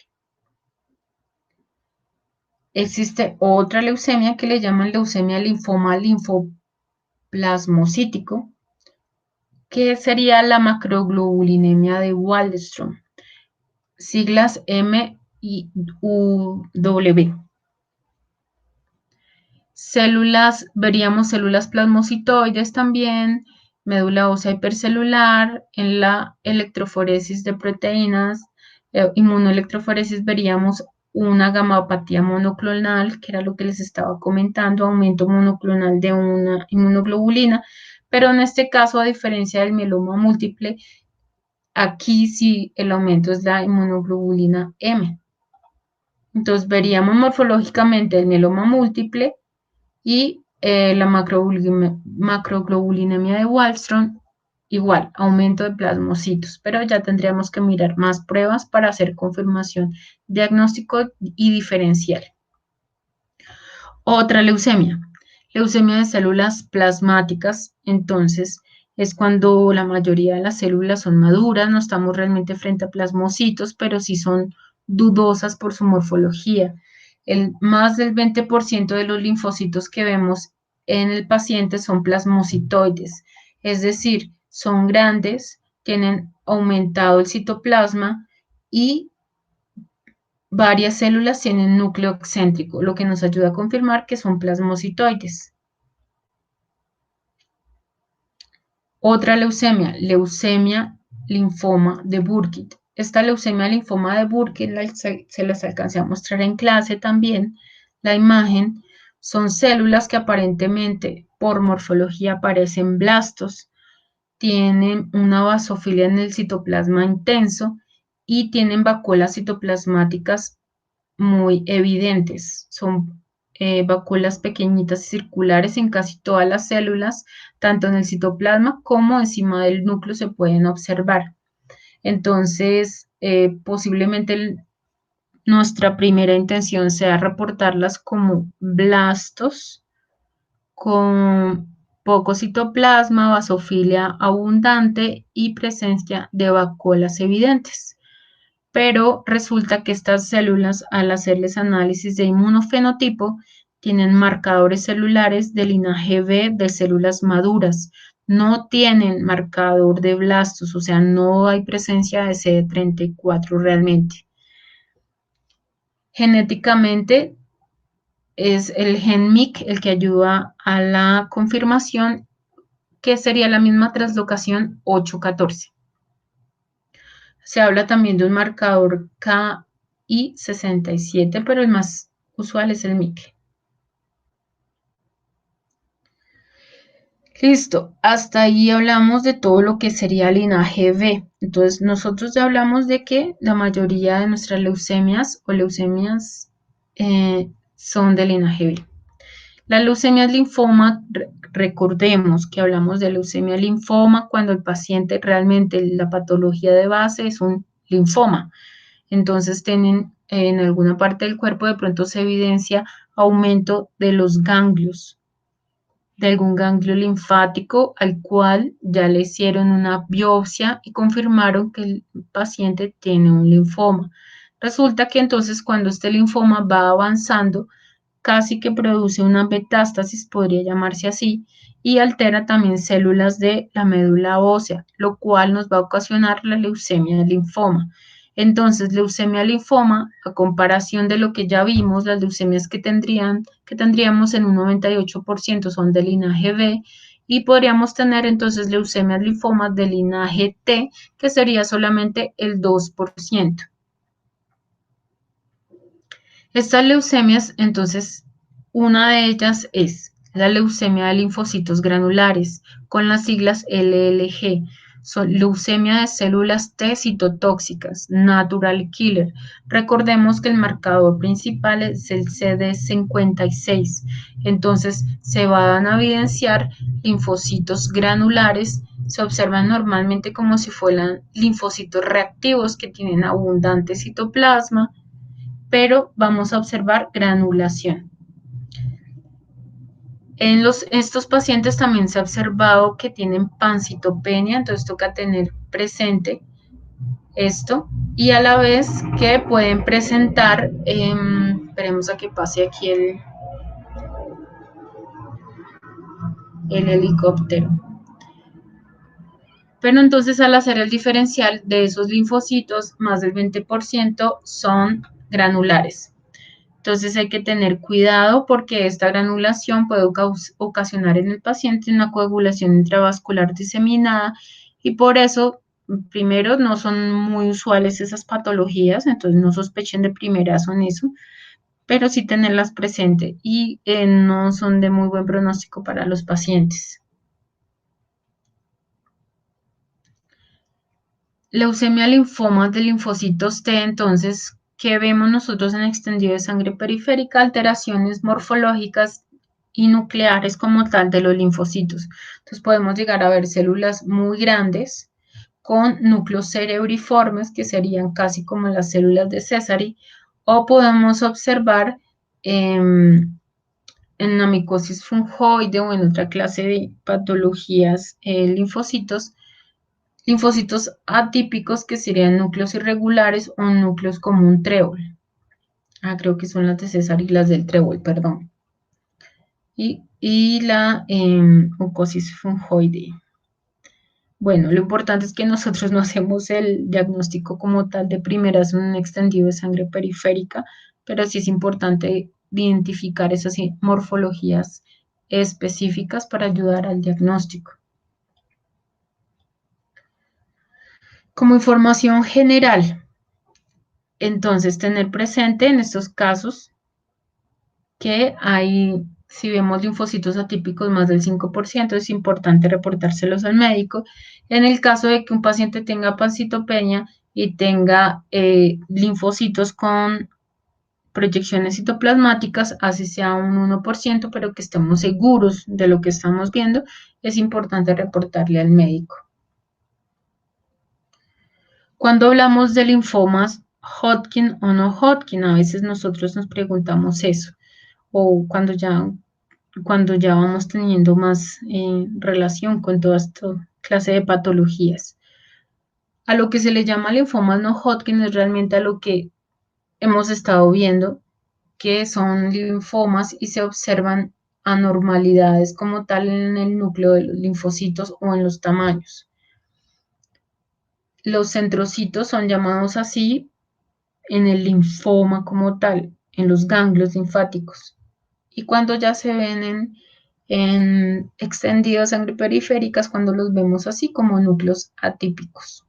Existe otra leucemia que le llaman leucemia linfoma linfoplasmocítico, que sería la macroglobulinemia de Waldenström, siglas M y W. Células, veríamos células plasmocitoides también, médula ósea hipercelular, en la electroforesis de proteínas, inmunoelectroforesis veríamos una gamapatía monoclonal, que era lo que les estaba comentando, aumento monoclonal de una inmunoglobulina, pero en este caso, a diferencia del mieloma múltiple, aquí sí el aumento es la inmunoglobulina M. Entonces veríamos morfológicamente el mieloma múltiple y la macroglobulinemia de Waldenström, igual, aumento de plasmocitos, pero ya tendríamos que mirar más pruebas para hacer confirmación diagnóstico y diferencial. Otra leucemia, leucemia de células plasmáticas, entonces es cuando la mayoría de las células son maduras, no estamos realmente frente a plasmocitos, pero sí son dudosas por su morfología. Más del 20% de los linfocitos que vemos en el paciente son plasmocitoides, es decir, son grandes, tienen aumentado el citoplasma y varias células tienen núcleo excéntrico, lo que nos ayuda a confirmar que son plasmocitoides. Otra leucemia, leucemia linfoma de Burkitt. Esta leucemia linfoma de Burkitt se las alcancé a mostrar en clase también. La imagen son células que aparentemente por morfología parecen blastos, tienen una basofilia en el citoplasma intenso y tienen vacuolas citoplasmáticas muy evidentes. Son vacuolas pequeñitas y circulares en casi todas las células, tanto en el citoplasma como encima del núcleo se pueden observar. Entonces, posiblemente nuestra primera intención sea reportarlas como blastos con poco citoplasma, basofilia abundante y presencia de vacuolas evidentes. Pero resulta que estas células, al hacerles análisis de inmunofenotipo, tienen marcadores celulares de linaje B de células maduras, no tienen marcador de blastos, o sea, no hay presencia de CD34 realmente. Genéticamente es el gen MYC el que ayuda a la confirmación, que sería la misma translocación 814. Se habla también de un marcador Ki67, pero el más usual es el MYC. Listo, hasta ahí hablamos de todo lo que sería linaje B. Entonces, nosotros ya hablamos de que la mayoría de nuestras leucemias o leucemias son de linaje B. La leucemia linfoma, recordemos que hablamos de leucemia linfoma cuando el paciente realmente la patología de base es un linfoma. Entonces tienen en alguna parte del cuerpo de pronto se evidencia aumento de los ganglios, de algún ganglio linfático al cual ya le hicieron una biopsia y confirmaron que el paciente tiene un linfoma. Resulta que entonces cuando este linfoma va avanzando, casi que produce una metástasis, podría llamarse así, y altera también células de la médula ósea, lo cual nos va a ocasionar la leucemia del linfoma. Entonces, leucemia linfoma, a comparación de lo que ya vimos, las leucemias que tendríamos en un 98% son de linaje B, y podríamos tener entonces leucemias linfomas de linaje T, que sería solamente el 2%. Estas leucemias, entonces, una de ellas es la leucemia de linfocitos granulares, con las siglas LLG. Son leucemia de células T citotóxicas, natural killer. Recordemos que el marcador principal es el CD56. Entonces, se van a evidenciar linfocitos granulares. Se observan normalmente como si fueran linfocitos reactivos que tienen abundante citoplasma, pero vamos a observar granulación. En estos pacientes también se ha observado que tienen pancitopenia, entonces toca tener presente esto, y a la vez que pueden presentar, esperemos a que pase aquí el helicóptero. Pero entonces al hacer el diferencial de esos linfocitos, más del 20% son granulares. Entonces hay que tener cuidado porque esta granulación puede ocasionar en el paciente una coagulación intravascular diseminada y por eso, primero, no son muy usuales esas patologías, entonces no sospechen de primerazo en eso, pero sí tenerlas presente y no son de muy buen pronóstico para los pacientes. Leucemia linfoma de linfocitos T, entonces, ¿qué vemos nosotros en extendido de sangre periférica? Alteraciones morfológicas y nucleares como tal de los linfocitos. Entonces podemos llegar a ver células muy grandes con núcleos cerebriformes, que serían casi como las células de Sézary, o podemos observar en la micosis fungoide o en otra clase de patologías linfocitos atípicos que serían núcleos irregulares o núcleos como un trébol. Creo que son las de César y las del trébol, perdón. Y la mucosis fungoide. Bueno, lo importante es que nosotros no hacemos el diagnóstico como tal de primeras en un extendido de sangre periférica, pero sí es importante identificar esas morfologías específicas para ayudar al diagnóstico. Como información general, entonces tener presente en estos casos que hay, si vemos linfocitos atípicos más del 5%, es importante reportárselos al médico. En el caso de que un paciente tenga pancitopenia y tenga linfocitos con proyecciones citoplasmáticas, así sea un 1%, pero que estemos seguros de lo que estamos viendo, es importante reportarle al médico. Cuando hablamos de linfomas, Hodgkin o no Hodgkin, a veces nosotros nos preguntamos eso, o cuando ya vamos teniendo más relación con toda esta clase de patologías. A lo que se le llama linfomas no Hodgkin es realmente a lo que hemos estado viendo, que son linfomas y se observan anormalidades como tal en el núcleo de los linfocitos o en los tamaños. Los centrocitos son llamados así en el linfoma como tal, en los ganglios linfáticos. Y cuando ya se ven en extendidos sangre periféricas, cuando los vemos así como núcleos atípicos.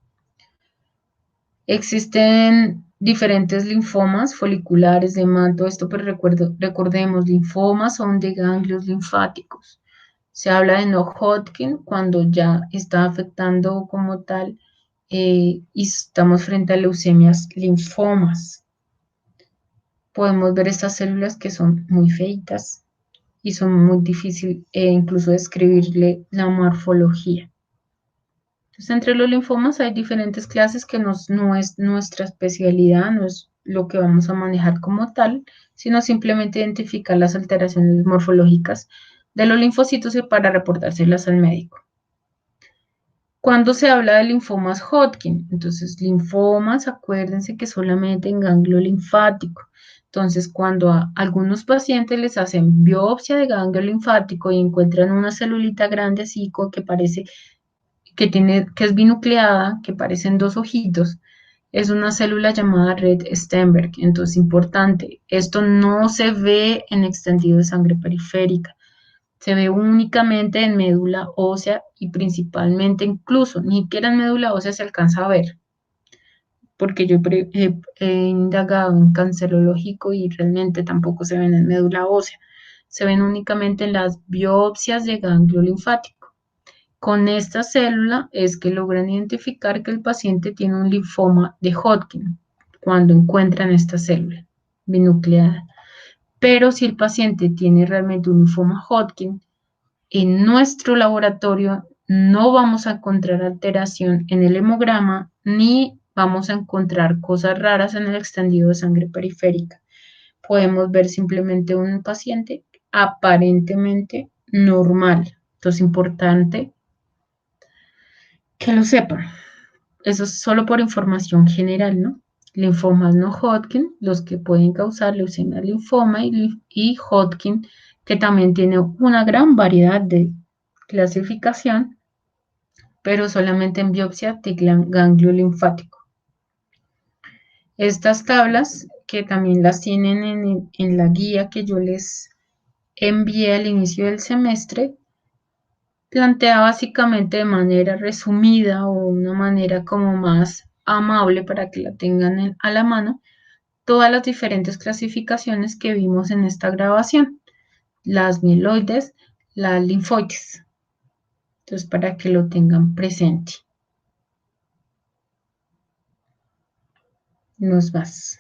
Existen diferentes linfomas foliculares de manto, esto pues recordemos, linfomas son de ganglios linfáticos. Se habla de no Hodgkin cuando ya está afectando como tal y estamos frente a leucemias linfomas. Podemos ver estas células que son muy feitas y son muy difíciles incluso describirle la morfología. Entonces, entre los linfomas hay diferentes clases que no es nuestra especialidad, no es lo que vamos a manejar como tal, sino simplemente identificar las alteraciones morfológicas de los linfocitos y para reportárselas al médico. Cuando se habla de linfomas Hodgkin, entonces linfomas, acuérdense que solamente en ganglio linfático. Entonces, cuando a algunos pacientes les hacen biopsia de ganglio linfático y encuentran una celulita grande así que parece que es binucleada, que parecen dos ojitos, es una célula llamada red Sternberg. Entonces, importante, esto no se ve en extendido de sangre periférica, se ve únicamente en médula ósea y principalmente incluso, ni siquiera en médula ósea se alcanza a ver. porque yo he indagado en cancerológico y realmente tampoco se ven en médula ósea, se ven únicamente en las biopsias de ganglio linfático. Con esta célula es que logran identificar que el paciente tiene un linfoma de Hodgkin cuando encuentran esta célula binucleada. Pero si el paciente tiene realmente un linfoma Hodgkin, en nuestro laboratorio no vamos a encontrar alteración en el hemograma ni vamos a encontrar cosas raras en el extendido de sangre periférica. Podemos ver simplemente un paciente aparentemente normal. Entonces, es importante que lo sepan. Eso es solo por información general, ¿no? Linfomas no Hodgkin, los que pueden causar leucemia linfoma y Hodgkin, que también tiene una gran variedad de clasificación, pero solamente en biopsia de ganglio linfático. Estas tablas, que también las tienen en la guía que yo les envié al inicio del semestre, plantea básicamente de manera resumida o una manera como más amable para que la tengan a la mano, todas las diferentes clasificaciones que vimos en esta grabación, las mieloides, las linfoides. Entonces, para que lo tengan presente. Nos vas.